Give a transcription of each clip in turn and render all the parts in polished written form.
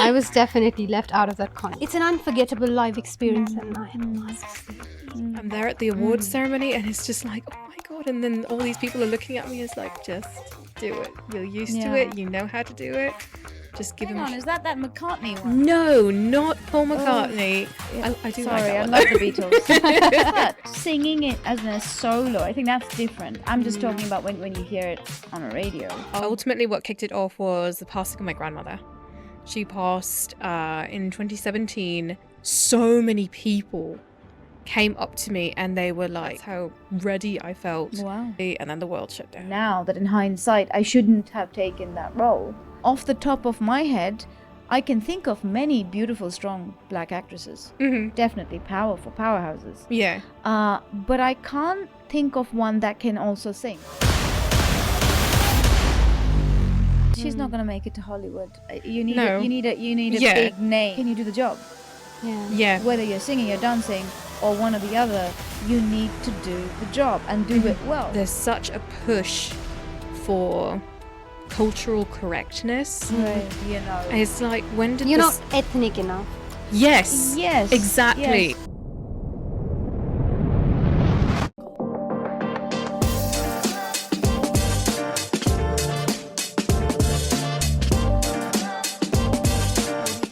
I was definitely left out of that con. It's an unforgettable live experience, and I must say. I'm there at the awards ceremony, and it's just like, oh my god! And then all these people are looking at me as like, just do it. You're used to it. You know how to do it. Just give Hang him. on, is that McCartney one? No, not Paul McCartney. Yeah. I do Sorry, like that I one. love the Beatles. But singing it as a solo, I think that's different. I'm just talking about when you hear it on a radio. Ultimately, what kicked it off was the passing of my grandmother. She passed in 2017. So many people came up to me and they were like, how ready I felt. Wow. And then the world shut down. Now that in hindsight, I shouldn't have taken that role. Off the top of my head, I can think of many beautiful, strong black actresses. Definitely powerful powerhouses. Yeah. But I can't think of one that can also sing. She's not gonna make it to Hollywood. You need a big name. Can you do the job? Yeah. Whether you're singing or dancing or one or the other, you need to do the job and do it well. There's such a push for cultural correctness. Right, you know. It's like, when did You're this... not ethnic enough. Yes. Yes. Exactly. Yes.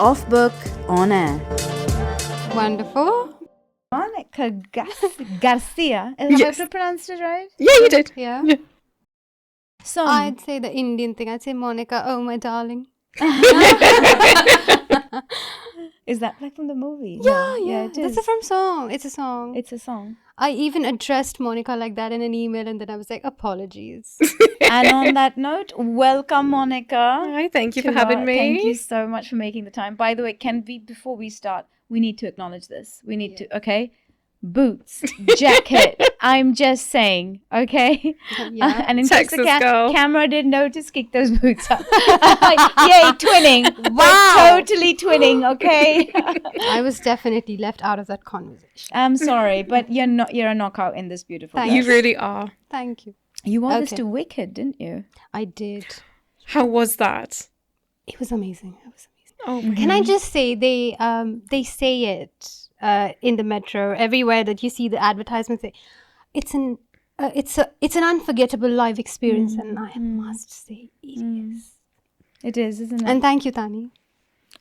Off book, on air. Wonderful. Monica Garcia. Have I pronounced it right? Yeah, you did. Yeah. So I'd say the Indian thing. I'd say Monica, oh my darling. is that like from the movie? Yeah, it is. This is from song. It's a song. It's a song. I even addressed Monica like that in an email, and then I was like, apologies. And on that note, welcome, Monica. Hi, thank you for having me. Thank you so much for making the time. By the way, before we start, we need to acknowledge this. We need to, okay? Boots, jacket. I'm just saying, okay? Yeah. And in case the Texas girl. camera didn't notice, kick those boots up. Yay, twinning. Wow. We're totally twinning, okay? I was definitely left out of that conversation. I'm sorry, but you're a knockout in this beautiful Thank dress. You really are. Thank you. You wore this Okay. to Wicked, didn't you? I did. How was that? It was amazing. Oh, Can I just say they say it in the metro everywhere that you see the advertisements say it's an unforgettable live experience, and I must say it is. It is, isn't it? And thank you, Tani.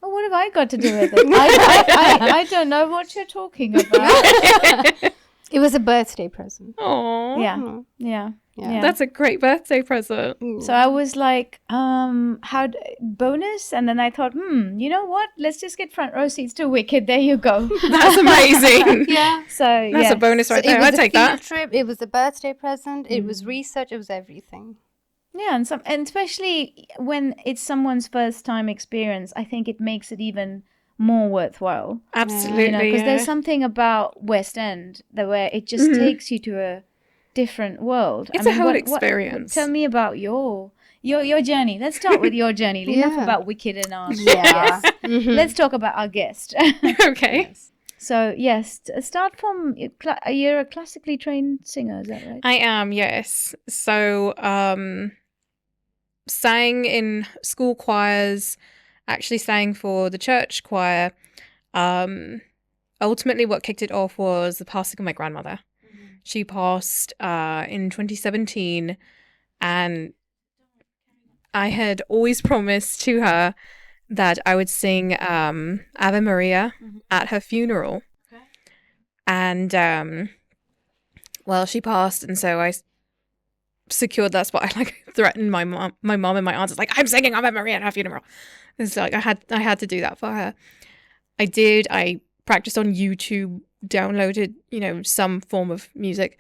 Oh, what have I got to do with it? I don't know what you're talking about. It was a birthday present. oh, Yeah. that's a great birthday present. So I was like, bonus? And then I thought, you know what? Let's just get front row seats to Wicked. There you go. That's amazing. Yeah. So That's a bonus right there. It was I'd a take field that. trip. It was a birthday present. It was research. It was everything. Yeah, and especially when it's someone's first time experience, I think it makes it even more worthwhile. Absolutely. Because there's something about West End where it just takes you to a different world. It's a whole experience. Tell me about your journey. Let's start with your journey. Enough Yeah. about Wicked and ours. Yeah. Let's talk about our guest. Okay. So yes, start from you're a classically trained singer, is that right? I am, yes. So, sang in school choirs, actually sang for the church choir. Ultimately, what kicked it off was the passing of my grandmother. She passed in 2017, and I had always promised to her that I would sing Ave Maria at her funeral. Okay. And, well, she passed, and so I secured that spot. I threatened my mom and my aunts. It's like, I'm singing Ave Maria at her funeral. It's like I had to do that for her. I did. I practiced on YouTube, downloaded, some form of music,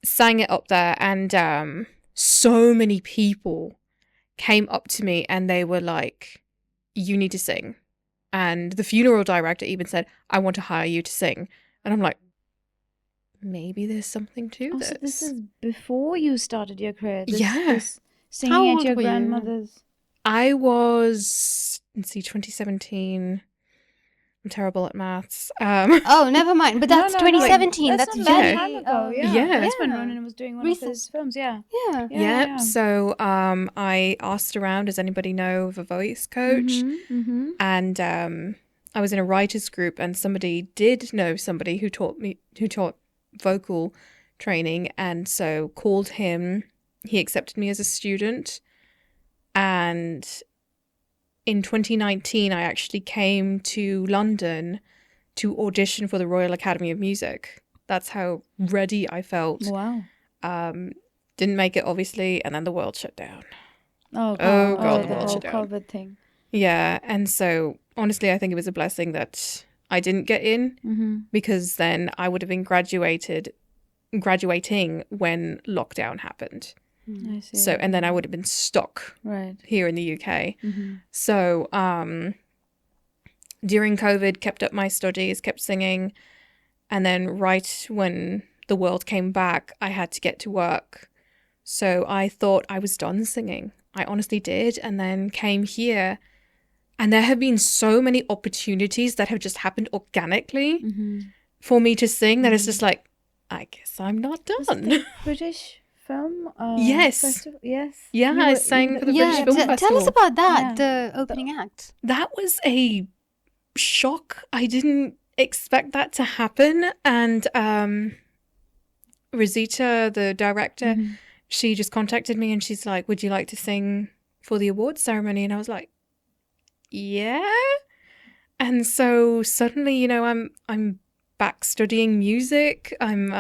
sang it up there, and so many people came up to me and they were like, you need to sing. And the funeral director even said, I want to hire you to sing. And I'm like, maybe there's something to this. So this is before you started your career. Yes. Singing How at old your were you? grandmother's. I was, 2017. I'm terrible at maths. Oh, never mind. But that's No, 2017. That's That's not very that time ago. Yeah. Yeah. That's when Yeah. Ronan was doing one Recent. of his films. Yeah. Yeah. Yeah. So I asked around, does anybody know of a voice coach? Mm-hmm. And I was in a writers group, and somebody did know somebody who taught vocal training, and so called him. He accepted me as a student, and in 2019 I actually came to London to audition for the Royal Academy of Music. That's how ready I felt. Wow. Didn't make it, obviously, and then the world shut down. Oh God, God, the the world whole shut down. COVID thing. Yeah, and so honestly I think it was a blessing that I didn't get in, because then I would have been graduating when lockdown happened. I see. So, and then I would have been stuck Right. here in the UK. So during COVID, kept up my studies, kept singing, and then right when the world came back, I had to get to work. So I thought I was done singing. I honestly did, and then came here, and there have been so many opportunities that have just happened organically for me to sing that it's just like, I guess I'm not done. British film. Yes. Festival? Yes. Yeah, I sang for the British Yeah. Film Tell Festival. us about that. Yeah. The opening act. That was a shock. I didn't expect that to happen. And Rosita, the director, she just contacted me and she's like, would you like to sing for the awards ceremony? And I was like, yeah. And so suddenly, you know, I'm back studying music. And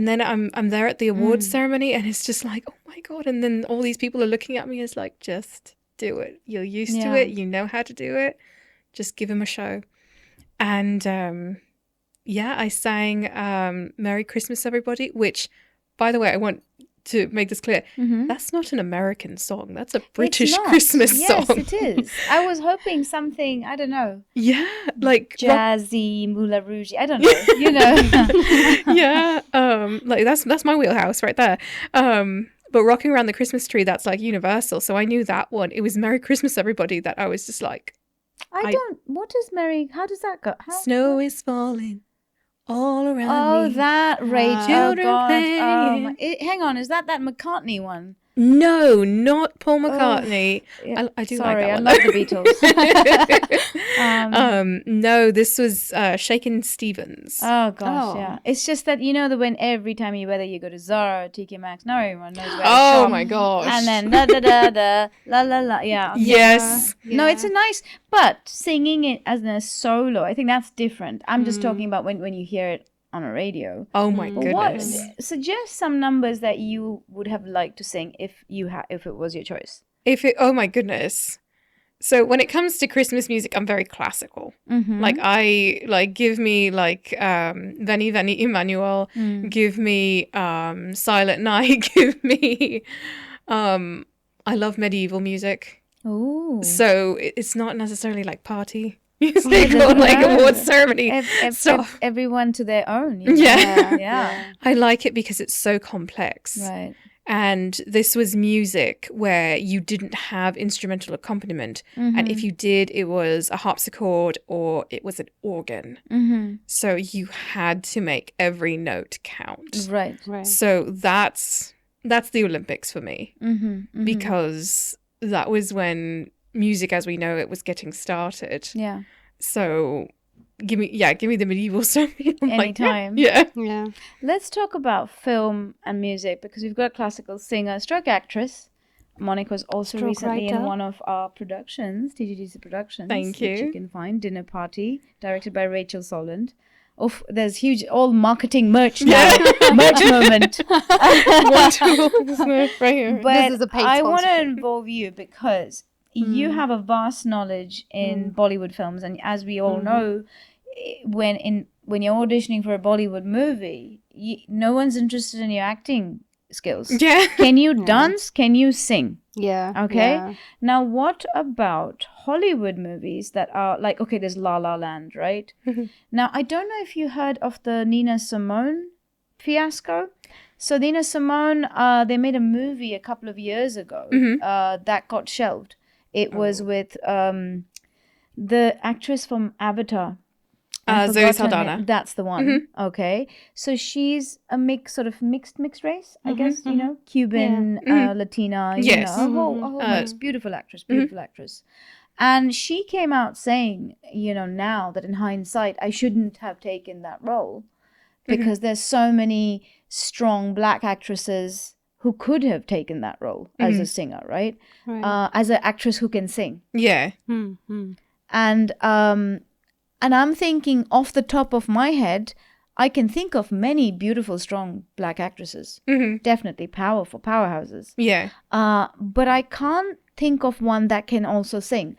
then I'm there at the awards ceremony, and it's just like, oh my God. And then all these people are looking at me as like, just do it. You're used to it. You know how to do it. Just give him a show. And I sang Merry Christmas, Everybody, which, by the way, I want to make this clear. That's not an American song. That's a British Christmas song. Yes, it is. I was hoping something, I don't know. Yeah, like jazzy, Moulin Rouge. I don't know. You know. Yeah, like that's my wheelhouse right there. But Rocking Around the Christmas Tree, that's like universal. So I knew that one. It was Merry Christmas, Everybody that I was just like, What is Merry? How does that go? Snow is falling all around Oh, me. that Rachel. Children God. playing. Hang on, is that McCartney one? No, not Paul McCartney. Yeah. I do Sorry, like that one. I love the Beatles. No, this was Shakin' Stevens. Oh gosh, yeah. It's just that you know that when every time whether you go to Zara or TK Maxx, now everyone knows where to Oh shop. my gosh. And then da da da da la la la. Yeah. Okay. Yes. No, it's a nice, but singing it as a solo, I think that's different. I'm just talking about when you hear it on a radio. Oh my What goodness. suggest some numbers that you would have liked to sing if it was your choice? Oh my goodness. So when it comes to Christmas music, I'm very classical. Like give me like Veni Veni Emmanuel, give me Silent Night, give me I love medieval music. Ooh. So it's not necessarily like party music or like awards ceremony stuff. Everyone to their own. You know? Yeah. I like it because it's so complex. Right. And this was music where you didn't have instrumental accompaniment. And if you did, it was a harpsichord or it was an organ. So you had to make every note count. Right. So that's the Olympics for me. Because that was when music as we know it was getting started. Yeah. So give me the medieval stuff. Anytime. Yeah. Let's talk about film and music because we've got a classical singer, stroke actress. Monica was also Stroke recently in writer. one of our productions, TGDC Productions. Thank Which you. you can find, Dinner Party, directed by Rachel Solent. Oh, there's huge, all marketing merch now. Merch moment. Right here. But This is a paid I want to sponsorship. involve you because you have a vast knowledge in Bollywood films, and as we all know, when you're auditioning for a Bollywood movie, no one's interested in your acting skills. Yeah. Can you dance? Can you sing? Yeah. Okay. Yeah. Now, what about Hollywood movies that are like, okay, there's La La Land, right? Now, I don't know if you heard of the Nina Simone fiasco. So Nina Simone, they made a movie a couple of years ago that got shelved. It was with the actress from Avatar. Zoe Forgot her Saldana. name. That's the one. Okay, so she's a mixed race, I guess. You know, Cuban, Latina. You Yes. know, a whole mix. Beautiful actress. And she came out saying, you know, now that in hindsight, I shouldn't have taken that role because there's so many strong Black actresses who could have taken that role as a singer, right? As an actress who can sing. Yeah. And I'm thinking off the top of my head, I can think of many beautiful, strong Black actresses. Definitely powerhouses. Yeah. But I can't think of one that can also sing.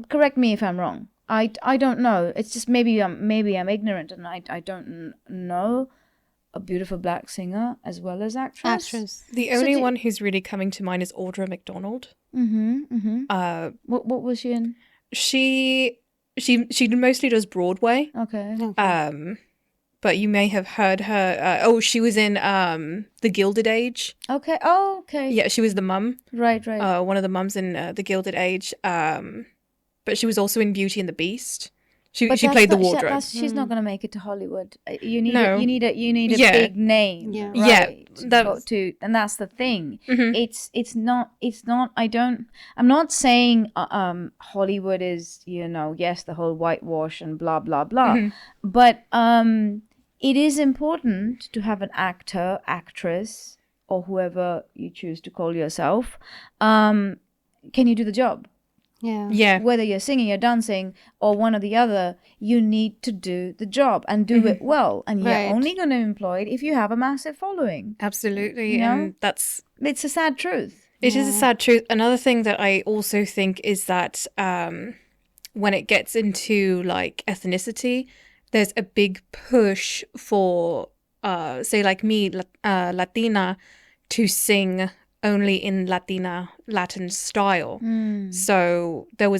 Correct me if I'm wrong. I don't know. It's just maybe I'm ignorant and I don't know a beautiful Black singer as well as actress. The only one who's really coming to mind is Audra McDonald. What was she in? She mostly does Broadway. Okay. But you may have heard her. She was in The Gilded Age. Okay. Oh, okay. Yeah, she was the mum. Right. One of the mums in The Gilded Age. But she was also in Beauty and the Beast. She played the wardrobe. She's not going to make it to Hollywood. You need a Yeah. big name. Yeah. Right, Yeah, and that's the thing. It's not. I'm not saying Hollywood is, you know, yes, the whole whitewash and blah blah blah. But it is important to have an actor, actress, or whoever you choose to call yourself. Can you do the job? Yeah. Whether you're singing or dancing or one or the other, you need to do the job and do it well. And you're only going to employ it if you have a massive following. Absolutely. You know? And It's a sad truth. It is a sad truth. Another thing that I also think is that when it gets into like ethnicity, there's a big push for, say like me, Latina, to sing only in Latin style. So there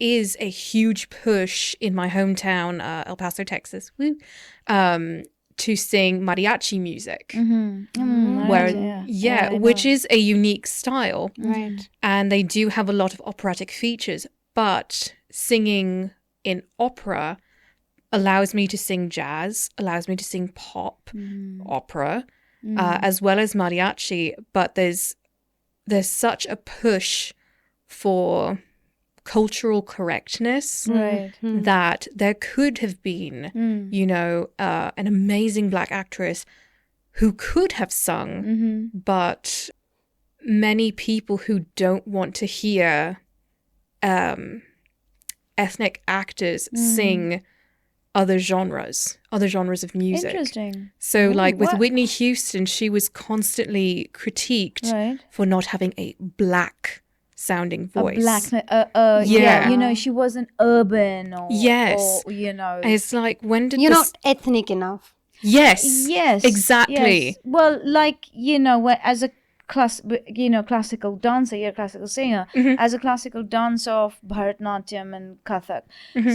is a huge push in my hometown, El Paso, Texas, to sing mariachi music. Which is a unique style. Right. And they do have a lot of operatic features, but singing in opera allows me to sing jazz, allows me to sing pop, opera, as well as mariachi. But there's such a push for cultural correctness that there could have been, you know, an amazing Black actress who could have sung, but many people who don't want to hear ethnic actors sing other genres of music. Interesting. So like with Whitney Houston, she was constantly critiqued for not having a Black sounding voice. You know, she wasn't urban or you know. It's like, when did You're not ethnic enough. Yes, exactly. Yes. Well, like, you know, as a classical dancer, you're a classical singer, as a classical dancer of Bharatanatyam and Kathak.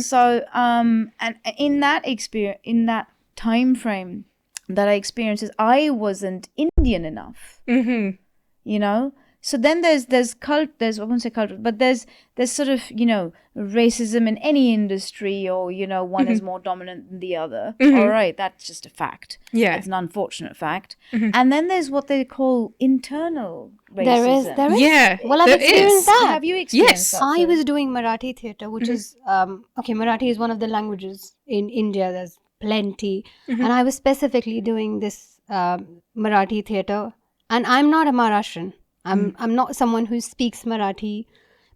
So, and in that experience, in that time frame that I experienced, I wasn't Indian enough. You know. So then there's I won't say culture, but there's sort of, you know, racism in any industry, or, you know, one is more dominant than the other. All right, that's just a fact. Yeah. It's an unfortunate fact. And then there's what they call internal racism. There is. Yeah. Well, I've experienced that. Have you experienced that? I was doing Marathi theatre, which is Marathi is one of the languages in India. There's plenty, and I was specifically doing this Marathi theatre, and I'm not a Maharashtrian. I'm not someone who speaks Marathi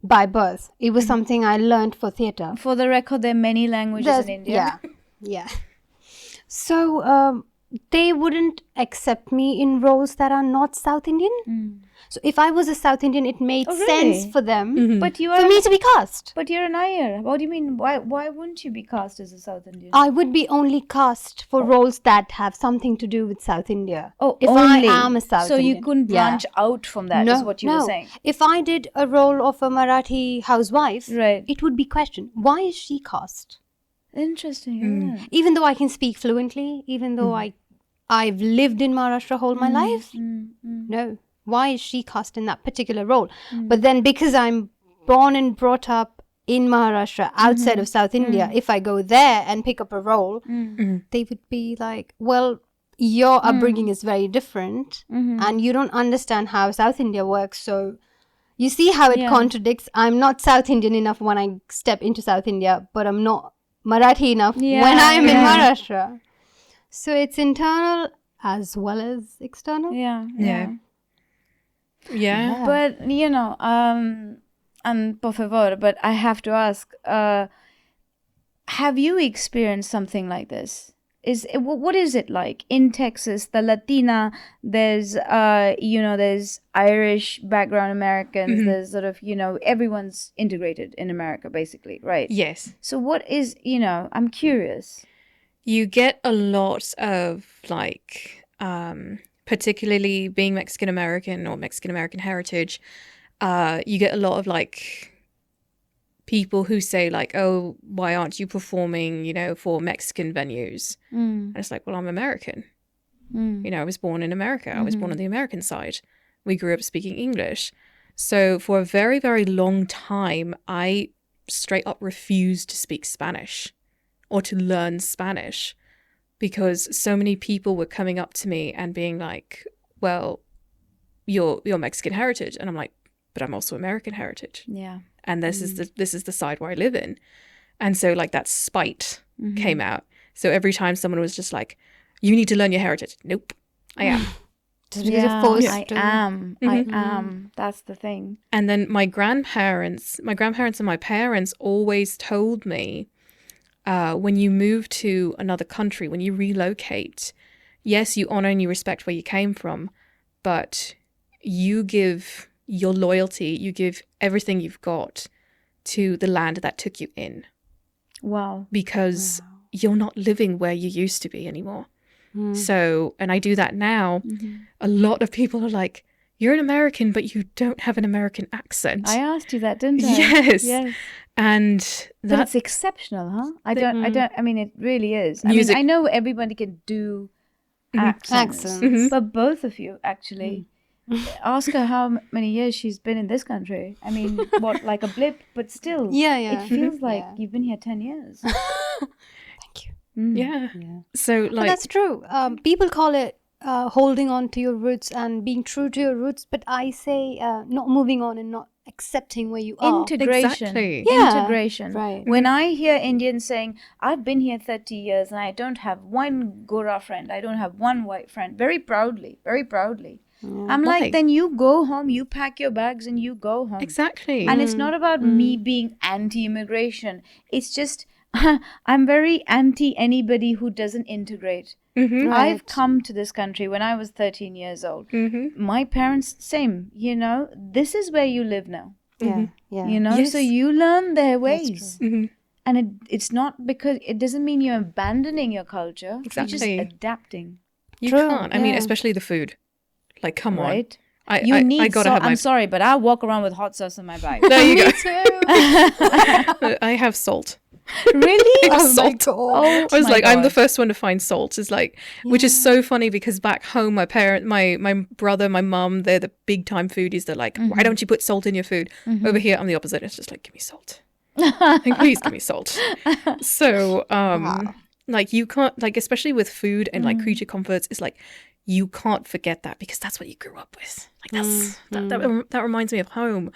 by birth. It was something I learned for theatre. For the record, there are many languages in India. Yeah. So they wouldn't accept me in roles that are not South Indian. So if I was a South Indian, it made sense for them But you for me to be cast. But you're an Iyer. What do you mean? Why wouldn't you be cast as a South Indian? I would be only cast for roles that have something to do with South India. Oh, if only. I am a South so Indian. you couldn't branch out from that, is what you were saying. If I did a role of a Marathi housewife, Right. it would be questioned. Why is she cast? Interesting. Even though I can speak fluently, even though I've lived in Maharashtra whole my life, no. Why is she cast in that particular role? But then because I'm born and brought up in Maharashtra, outside of South India, if I go there and pick up a role, they would be like, well, your upbringing is very different and you don't understand how South India works. So you see how it contradicts. I'm not South Indian enough when I step into South India, but I'm not Marathi enough when I'm in Maharashtra. So it's internal as well as external. Yeah. But, you know, and por favor, but I have to ask, have you experienced something like this? What is it like in Texas? The Latina, there's there's Irish background Americans, there's sort of, you know, everyone's integrated in America basically, right? Yes. So what is, you know, I'm curious. You get a lot of like, particularly being Mexican American or Mexican American heritage, you get a lot of like people who say like, oh, why aren't you performing, you know, for Mexican venues? And it's like, well, I'm American. You know, I was born in America. I was born on the American side. We grew up speaking English. So for a very, very long time, I straight up refused to speak Spanish or to learn Spanish because so many people were coming up to me and being like, well, you're Mexican heritage. And I'm like, but I'm also American heritage. Yeah. And this is the side where I live in. And so like that spite came out. So every time someone was just like, you need to learn your heritage. Nope, I am. Just because you're forced to. I am. That's the thing. And then my grandparents and my parents always told me, when you move to another country, when you relocate, yes, you honor and you respect where you came from, but you give your loyalty, you give everything you've got to the land that took you in. Wow. Because you're not living where you used to be anymore. So, and I do that now. A lot of people are like, you're an American, but you don't have an American accent. I asked you that, didn't I? Yes. And but it's exceptional, huh? I mean, it really is. Music. I mean, I know everybody can do accents. But both of you, actually. Ask her how many years she's been in this country. I mean, what, like a blip, but still. It feels like you've been here 10 years. Thank you. Yeah. So like, but that's true. People call it holding on to your roots and being true to your roots, but I say not moving on and not accepting where you are. Integration. Exactly. Integration. Right. When I hear Indians saying, I've been here 30 years and I don't have one Gora friend, I don't have one white friend, very proudly. I'm like, then you go home, you pack your bags and you go home. Exactly. And it's not about me being anti-immigration. It's just, I'm very anti anybody who doesn't integrate. I've come to this country when I was 13 years old. My parents, same, you know, this is where you live now. You know, so you learn their ways. And it's not because, it doesn't mean you're abandoning your culture. Exactly. You're just adapting. You can't. I mean, especially the food. Like, come on. I gotta have I'm sorry, but I walk around with hot sauce in my bag. There you go. Me too. I have salt. Really? Oh my Salt. God. I was like, I'm the first one to find salt. It's like, which is so funny because back home, my brother, my mum, they're the big time foodies. They're like, why don't you put salt in your food? Over here, I'm the opposite. It's just like, give me salt. Like, please give me salt. So, like you can't, like, especially with food and like creature comforts, it's like, you can't forget that because that's what you grew up with. Like that reminds me of home.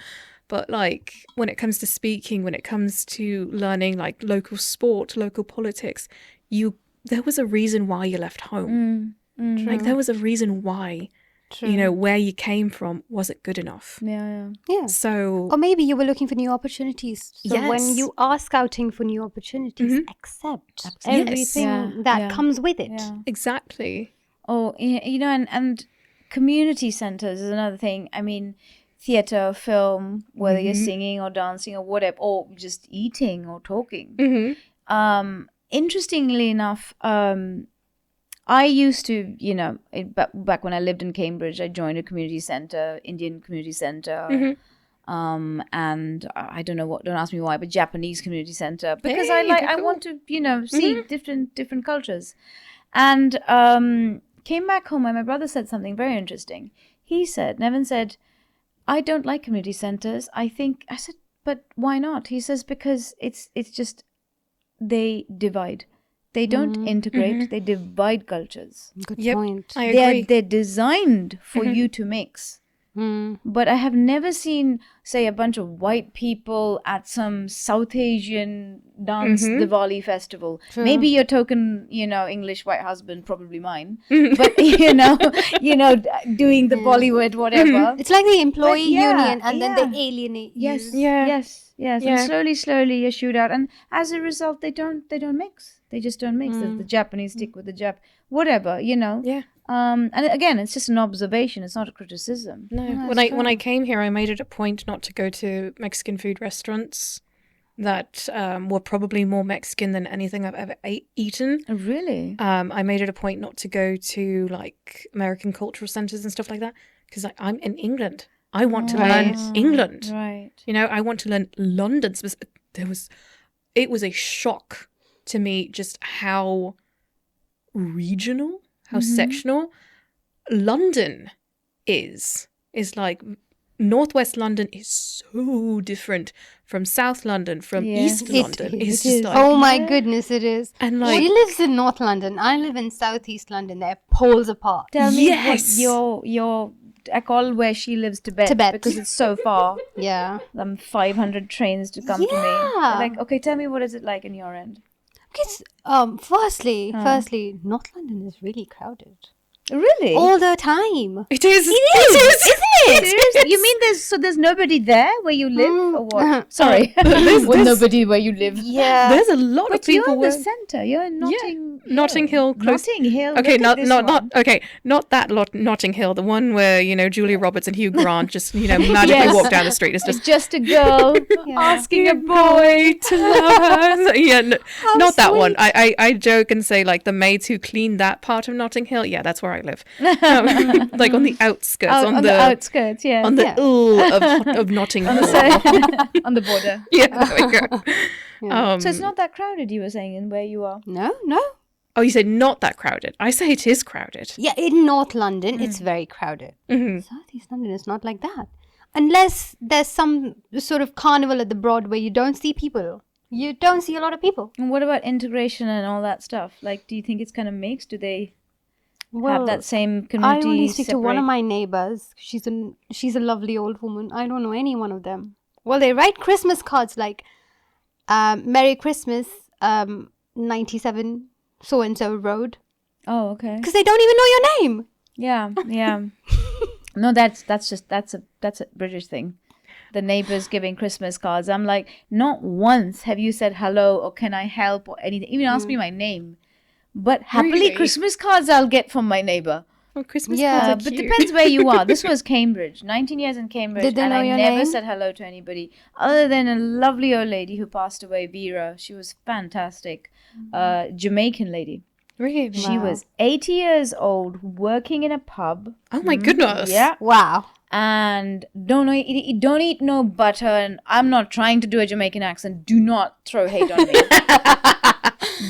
But like when it comes to speaking, when it comes to learning like local sport, local politics, there was a reason why you left home. Like there was a reason why, you know, where you came from wasn't good enough. Yeah. So, or maybe you were looking for new opportunities. So when you are scouting for new opportunities, accept everything that comes with it. Exactly. Oh, you know, and community centers is another thing. I mean, theater, film, whether you're singing or dancing or whatever, or just eating or talking. Interestingly enough, I used to, you know, back when I lived in Cambridge, I joined a community center, Indian community center. And I don't know don't ask me why, but Japanese community center, because I want to, you know, see different cultures. And came back home and my brother said something very interesting. Nevin said, I don't like community centers. I said, but why not? He says because it's just they divide. They don't integrate. They divide cultures. Good Yep. point. I agree. They're designed for you to mix. But I have never seen, say, a bunch of white people at some South Asian dance Diwali festival. Maybe your token, English white husband, probably mine. But doing the Bollywood whatever. It's like the employee yeah, union, and then they alienate you. Yes, Yeah. yes. Yeah. And slowly you shoot out, and as a result, they don't mix. They just don't mix. The Japanese stick with the whatever. Yeah. And again, it's just an observation. It's not a criticism. No. When I came here, I made it a point not to go to Mexican food restaurants that were probably more Mexican than anything I've ever eaten. Oh, really? I made it a point not to go to like American cultural centers and stuff like that because I'm in England. I want to learn England. Right. I want to learn London. It was a shock to me just how regional, how sectional London is like. Northwest London is so different from South London, from East London. It's just like, oh my goodness, it is. And like, she lives in North London. I live in Southeast London. They're poles apart. Tell me Yes. what your I call where she lives Tibet because it's so far. Yeah. 500 trains to come to me. Yeah. Like, okay, tell me what is it like in your end? Because firstly, North London is really crowded Really? all the time. it is, Isn't it? Seriously? You mean there's nobody there where you live or what? Sorry. Nobody where you live. Yeah. There's a lot of But you're people. in the centre. You're in Notting Hill, close. Notting Hill. Okay, look at not that Notting Hill. The one where Julia Roberts and Hugh Grant just magically walk down the street. It's It's just just a girl asking a boy to love her. Yeah, not that one. I joke and say like the maids who clean that part of Notting Hill. Yeah, that's where I live. Like on the outskirts, on the outskirts, yeah. on the of Notting Hill. On the border. Yeah, there we go. Yeah. So it's not that crowded, you were saying, in where you are. No. Oh, you said not that crowded. I say it is crowded. Yeah, in North London, it's very crowded. Southeast London is not like that. Unless there's some sort of carnival at the Broadway, you don't see people. You don't see a lot of people. And what about integration and all that stuff? Like, do you think it's kind of mixed? Do they have that same community? I only speak to one of separate? my neighbors. She's a lovely old woman. I don't know any one of them. Well, they write Christmas cards like Merry Christmas, 97 so and so road, Oh, okay. because they don't even know your name. Yeah. No, that's a British thing. The neighbors giving Christmas cards. I'm like, not once have you said hello or can I help or anything. Even ask me my name. But happily, Really? Christmas cards I'll get from my neighbor. Oh, Christmas Yeah, cards are But cute. depends where you are. This was Cambridge, 19 years in Cambridge, Did they and know I your never name? said hello to anybody other than a lovely old lady who passed away, Vera. She was fantastic, Jamaican lady. Really? She was 80 years old, working in a pub. Oh my goodness. Yeah, Wow. and don't eat no butter. And I'm not trying to do a Jamaican accent. Do not throw hate on me.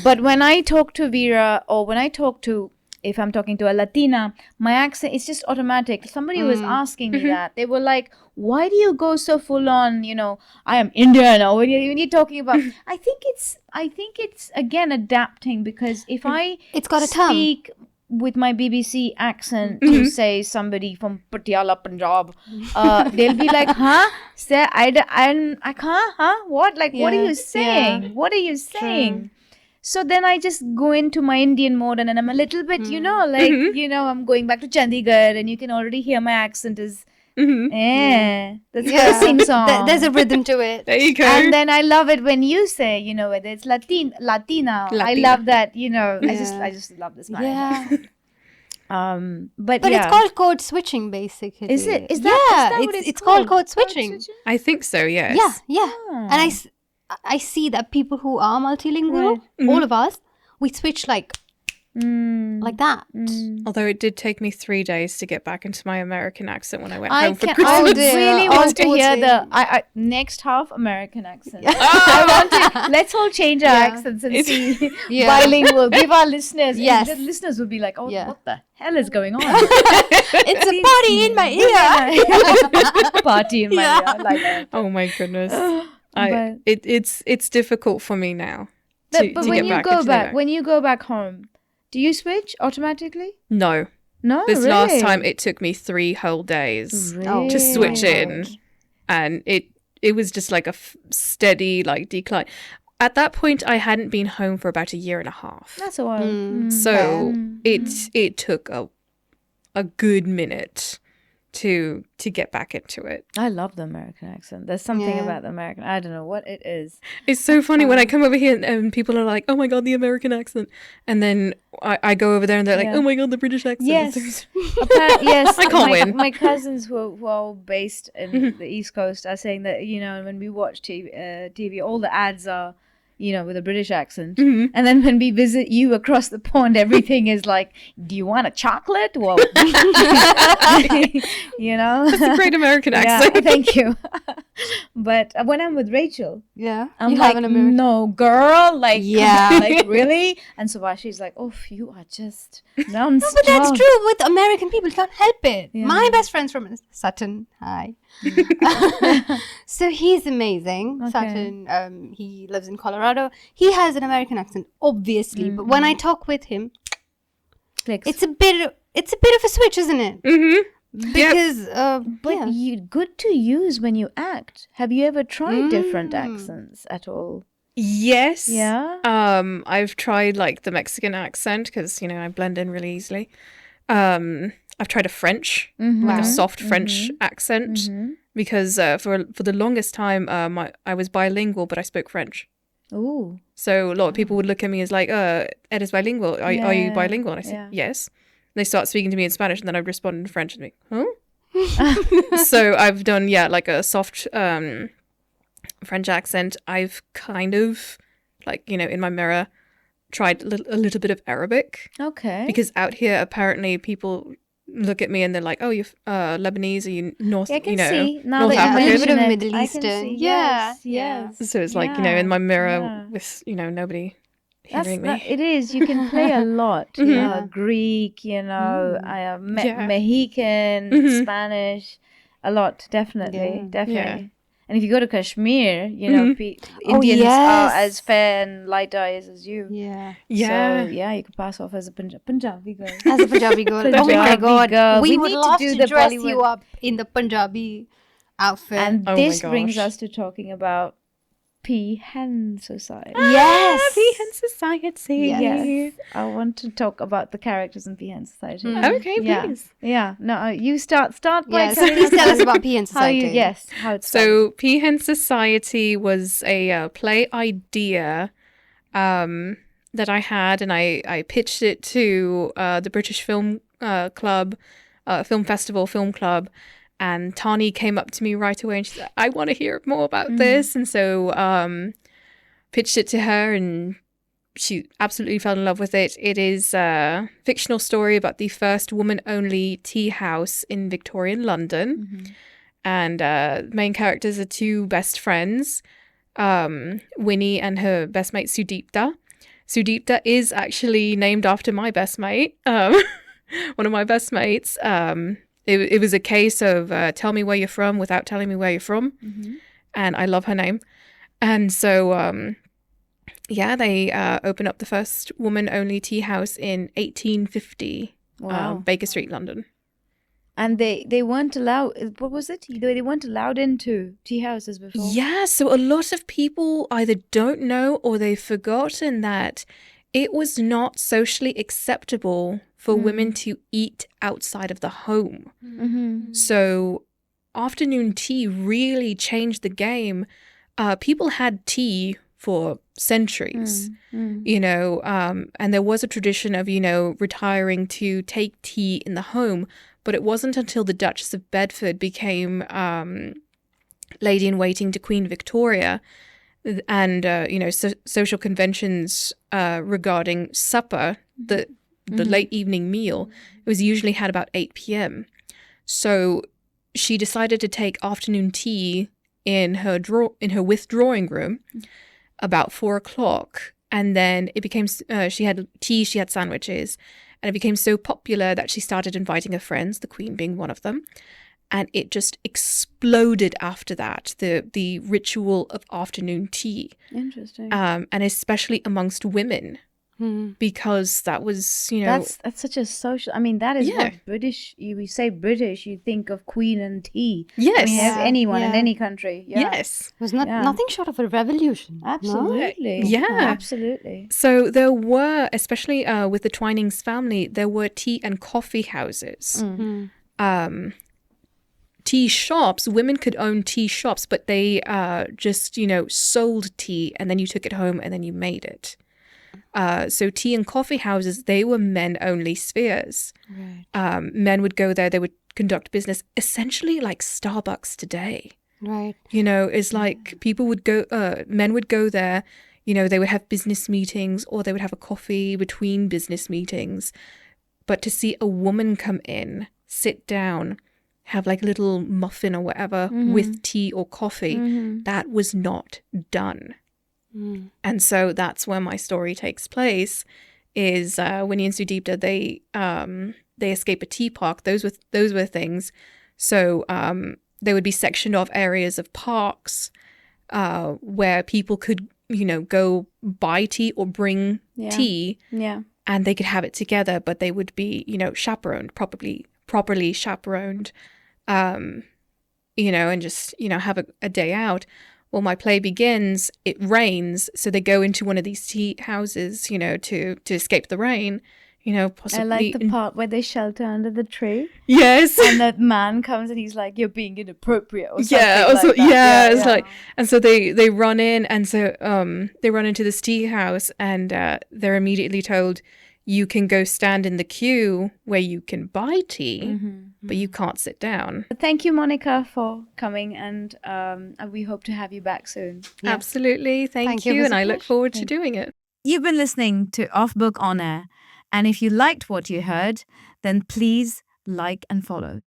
But when I talk to Vera, or when I talk to, if I'm talking to a Latina, my accent is just automatic. Somebody was asking me that. They were like, why do you go so full on, I am Indian, or when you're talking about, I think it's again adapting, because if I It's got a tongue. speak with my BBC accent to say somebody from Patiala, Punjab, they'll be like, huh? Say, I can't, huh? What? Like, what are Yeah, you saying? yeah. What are you saying? So then I just go into my Indian mode, and then I'm a little bit, I'm going back to Chandigarh, and you can already hear my accent is, that's Yeah. a sing song. There's a rhythm to it. There you go. And then I love it when you say, whether it's Latina. I love that, I just love this. Yeah. But But yeah. it's called code switching, basically. Is it? Is yeah, that what it's called code switching. I think so, yes. Yeah. And I see that people who are multilingual, all of us, we switch like like that. Although it did take me 3 days to get back into my American accent when I went I home for can. Christmas. I dear. really Oh, want to hear poor the thing. I next half American accent. I want to. Let's all change our Yeah. accents and see Yeah. bilingual. Give our listeners. Yes. The listeners will be like, "Oh, Yeah. what the hell is going on?" It's a party in my ear. Party in my ear. I like that. Oh my goodness. But- It's difficult for me now But to when get you back go into back, the- when you go back home, do you switch automatically? No. No, This really? last time it took me 3 whole days Really? to switch my in, and it was just like a steady like decline. At that point I hadn't been home for about a year and a half. That's a while. So it took a good minute to get back into it. I love the American accent. There's something Yeah. about the American. I don't know what it is. It's so funny when I come over here and people are like, "Oh my god, the American accent," and then I go over there and they're like, Yeah. "Oh my god, the British accent." Yes. Yes, I can't win. My cousins who are all based in the East Coast are saying that, when we watch TV, all the ads are, with a British accent. Mhm. And then when we visit you across the pond, everything is like, do you want a chocolate? Well, It's a great American Yeah, accent. thank you. But when I'm with Rachel, Yeah. I'm You like, have an American. no, girl, like, Yeah. like really? And Subhashree's like, oh, you are just non No, but that's true with American people. Can't help it. Yeah. My best friend's from Sutton. Hi. So he's amazing. Okay. Sutton. He lives in Colorado. He has an American accent, obviously. But when I talk with him, Clicks. it's a bit of a switch, isn't it? Mm-hmm. Because But yeah. you good to use when you act. Have you ever tried different accents at all? Yes. Yeah. I've tried like the Mexican accent because I blend in really easily. I've tried a French, like a soft French accent, because for the longest time, I was bilingual, but I spoke French. Ooh. So a lot of people would look at me as like, Ed is bilingual. Are you bilingual? And I said, yes. And they start speaking to me in Spanish, and then I'd respond in French and be, huh? So I've done, like a soft French accent. I've kind of, like, in my mirror, tried a little bit of Arabic. Okay. Because out here, apparently, people look at me and they're like, "Oh, you're Lebanese? Are you North? I can see now North that you African?" A bit of mention it, Middle I can Eastern. see. Yeah, Yes. Yes. So it's like in my mirror with nobody hearing me. It is. You can play a lot. Yeah. Greek, Mexican, Mhm. Spanish, a lot. Definitely, Yeah. definitely. And if you go to Kashmir, Mhm. Indians are yes. as fair and light eyes as you. Yeah. Yeah. So you could pass off as a Punjabi girl. As a Punjabi girl. Oh my Punjabi god. girl. We We would need to love do to the dress Bollywood. you up in the Punjabi outfit. And Oh my this brings gosh. us to talking about Peahen Society. yes. Peahen Society. Yes, I want to talk about the characters in Peahen Society. Okay, Yeah. please. Yeah, no, you start by Yeah, so telling please tell us how- about Peahen how you Society. how it's started. So Peahen Society was a play idea that I had, and I pitched it to the British Film Club, Film Festival Film Club, and Tani came up to me right away and she said, "I want to hear more about this," and so pitched it to her, and she absolutely fell in love with it. It is a fictional story about the first woman-only tea house in Victorian London. And main characters are 2 best friends, Winnie and her best mate Sudeepta. Sudeepta is actually named after my best mate, one of my best mates. It was a case of tell me where you're from without telling me where you're from, and I love her name. And so, they opened up the first woman-only tea house in 1850, Wow. Baker Street, London. And they weren't allowed. What was it? They weren't allowed into tea houses before. Yeah, so a lot of people either don't know or they've forgotten that it was not socially acceptable for women to eat outside of the home. Mm-hmm. So afternoon tea really changed the game. People had tea for centuries, and there was a tradition of, retiring to take tea in the home. But it wasn't until the Duchess of Bedford became lady-in-waiting to Queen Victoria and, social conventions regarding supper that the late evening meal, it was usually had about 8 p.m. So she decided to take afternoon tea in her withdrawing room about 4 o'clock. And then it became, she had tea, she had sandwiches, and it became so popular that she started inviting her friends, the Queen being one of them. And it just exploded after that, the ritual of afternoon tea. Interesting. And especially amongst women, because that was, you know... That's such a social... I mean, that is what British... We say British, you think of Queen and tea. Yes. I mean, as anyone in any country. Yeah. Yes. It was nothing short of a revolution. Absolutely. No? Yeah. Absolutely. So there were, especially with the Twinings family, there were tea and coffee houses. Tea shops, women could own tea shops, but they just, you know, sold tea and then you took it home and then you made it. So tea and coffee houses, they were men-only spheres. Right. Men would go there, they would conduct business, essentially like Starbucks today. Right. You know, it's like people would go, men would go there, you know, they would have business meetings or they would have a coffee between business meetings. But to see a woman come in, sit down, have like a little muffin or whatever with tea or coffee, that was not done. And so that's where my story takes place, is Winnie and Sudeepta, they escape a tea park. Those were things. So there would be sectioned off areas of parks where people could, you know, go buy tea or bring tea, and they could have it together, but they would be, you know, chaperoned, properly chaperoned, you know, and just, you know, have a day out. Well, my play begins, it rains, so they go into one of these tea houses, you know, to escape the rain, you know, possibly. I like the part where they shelter under the tree. Yes. And that man comes and he's like, "You're being inappropriate," or something like that. It's like, and so they run in, and so they run into this tea house, and they're immediately told, you can go stand in the queue where you can buy tea, but you can't sit down. Thank you, Monica, for coming, and we hope to have you back soon. Yeah. Absolutely. Thank you. And I look forward to doing it. You've been listening to Off Book On Air. And if you liked what you heard, then please like and follow.